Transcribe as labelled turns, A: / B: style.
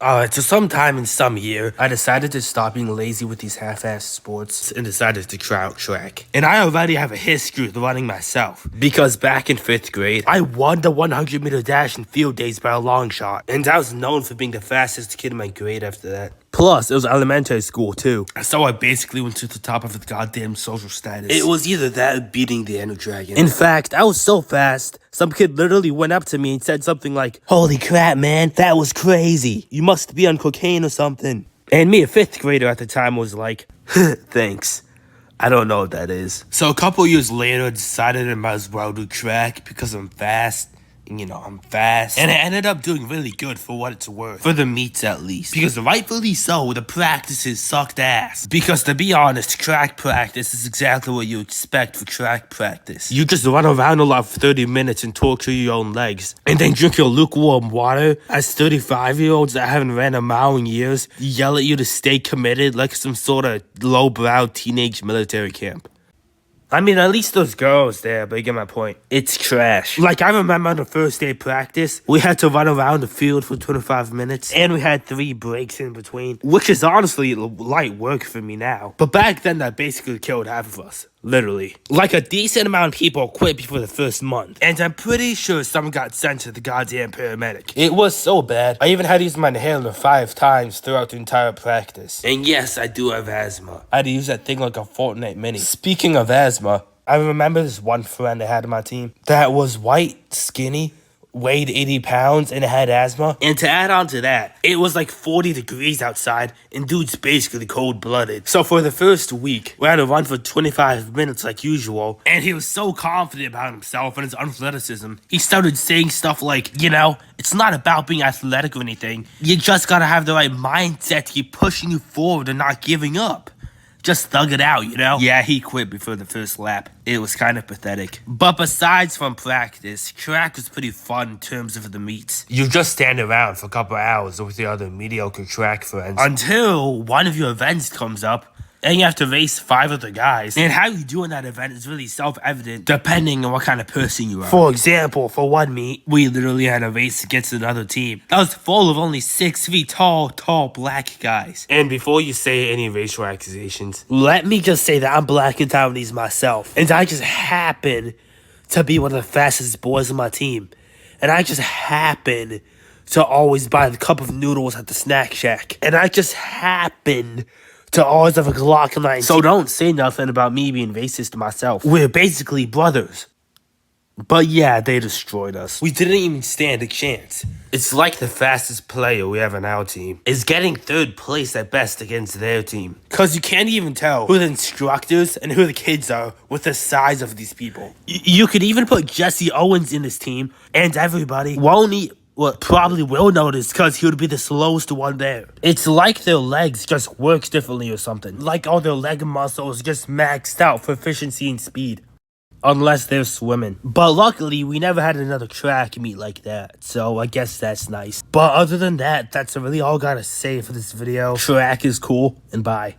A: Alright, so sometime in some year, I decided to stop being lazy with these half-assed sports and decided to try out track. And I already have a history with running myself, because back in 5th grade, I won the 100-meter dash in field days by a long shot, and I was known for being the fastest kid in my grade after that. Plus, it was elementary school too, so I basically went to the top of the goddamn social status. It was either that or beating the Ender Dragon. In fact, I was so fast, some kid literally went up to me and said something like, "Holy crap, man, that was crazy. You must be on cocaine or something." And me, a 5th grader at the time, was like, "Thanks. I don't know what that is." So a couple years later, I decided I might as well do track because I'm fast. I'm fast. And I ended up doing really good for what it's worth. For the meets, at least. Because rightfully so, the practices sucked ass. Because to be honest, track practice is exactly what you expect for track practice. You just run around a lot for 30 minutes and torture your own legs. And then drink your lukewarm water. As 35-year-olds that haven't ran a mile in years yell at you to stay committed like some sort of lowbrow teenage military camp. I mean, at least those girls there, but you get my point. It's trash. Like, I remember on the first day of practice, we had to run around the field for 25 minutes, and we had 3 breaks in between, which is honestly light work for me now. But back then, that basically killed half of us. Literally. Like, a decent amount of people quit before the first month. And I'm pretty sure someone got sent to the goddamn paramedic. It was so bad, I even had to use my inhaler 5 times throughout the entire practice. And yes, I do have asthma. I had to use that thing like a Fortnite mini. Speaking of asthma, I remember this one friend I had on my team that was white, skinny, weighed 80 pounds, and had asthma. And to add on to that, it was like 40 degrees outside, and dude's basically cold-blooded. So for the first week, we had to run for 25 minutes like usual, and he was so confident about himself and his athleticism, he started saying stuff like, it's not about being athletic or anything. You just gotta have the right mindset to keep pushing you forward and not giving up. Just thug it out, Yeah, he quit before the first lap. It was kind of pathetic. But besides from practice, track was pretty fun in terms of the meets. You just stand around for a couple hours with your other mediocre track friends until one of your events comes up, and you have to race 5 other guys. And how you do in that event is really self-evident depending on what kind of person you are. For example, for one meet, we literally had a race against another team that was full of only 6 feet tall black guys. And before you say any racial accusations, let me just say that I'm black and Taiwanese myself. And I just happen to be one of the fastest boys on my team. And I just happen to always buy the cup of noodles at the snack shack. And I just happen to always have a Glock 19. So don't say nothing about me being racist to myself. We're basically brothers. But yeah, they destroyed us. We didn't even stand a chance. It's like the fastest player we have on our team is getting 3rd place at best against their team. Cause you can't even tell who the instructors and who the kids are with the size of these people. You could even put Jesse Owens in this team, and everybody probably will notice because he would be the slowest one there. It's like their legs just works differently or something. Like all their leg muscles just maxed out for efficiency and speed. Unless they're swimming. But luckily, we never had another track meet like that, so I guess that's nice. But other than that, that's really all I gotta say for this video. Track is cool, and bye.